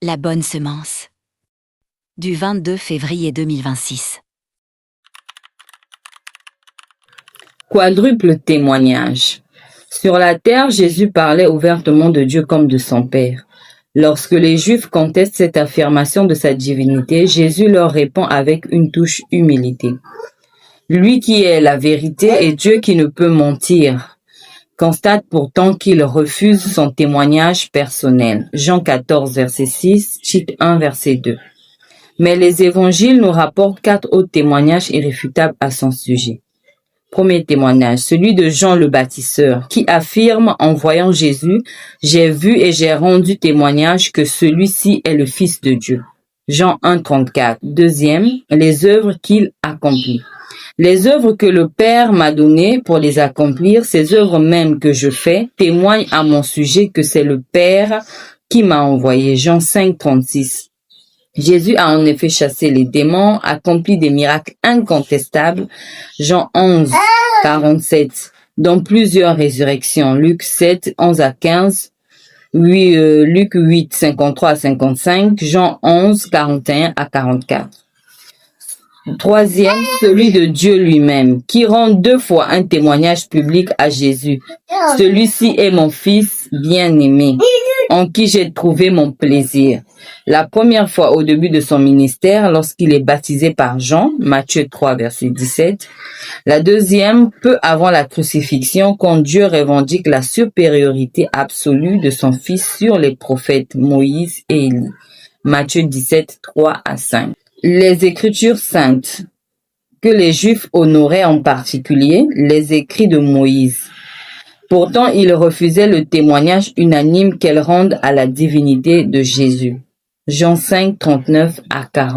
La bonne semence. Du 22 février 2026. Quadruple témoignage. Sur la terre, Jésus parlait ouvertement de Dieu comme de son Père. Lorsque les Juifs contestent cette affirmation de sa divinité, Jésus leur répond avec une touche humilité. Lui qui est la vérité et Dieu qui ne peut mentir, constate pourtant qu'il refuse son témoignage personnel. Jean 14, verset 6, Tite 1, verset 2. Mais les évangiles nous rapportent 4 autres témoignages irréfutables à son sujet. Premier témoignage, celui de Jean le baptiseur, qui affirme en voyant Jésus, « J'ai vu et j'ai rendu témoignage que celui-ci est le Fils de Dieu. » Jean 1, 34. Deuxième, les œuvres qu'il accomplit. Les œuvres que le Père m'a données pour les accomplir, ces œuvres mêmes que je fais, témoignent à mon sujet que c'est le Père qui m'a envoyé. Jean 5, 36. Jésus a en effet chassé les démons, accompli des miracles incontestables. Jean 11, 47. Dont plusieurs résurrections. Luc 7, 11 à 15. Luc 8, 53 à 55. Jean 11, 41 à 44. Troisième, celui de Dieu lui-même, qui rend 2 fois un témoignage public à Jésus. Celui-ci est mon Fils bien-aimé, en qui j'ai trouvé mon plaisir. La première fois au début de son ministère, lorsqu'il est baptisé par Jean, Matthieu 3, verset 17. La deuxième, peu avant la crucifixion, quand Dieu revendique la supériorité absolue de son Fils sur les prophètes Moïse et Élie. Matthieu 17, 3 à 5. Les Écritures saintes, que les Juifs honoraient en particulier, les écrits de Moïse. Pourtant, ils refusaient le témoignage unanime qu'elles rendent à la divinité de Jésus. Jean 5, 39 à 40.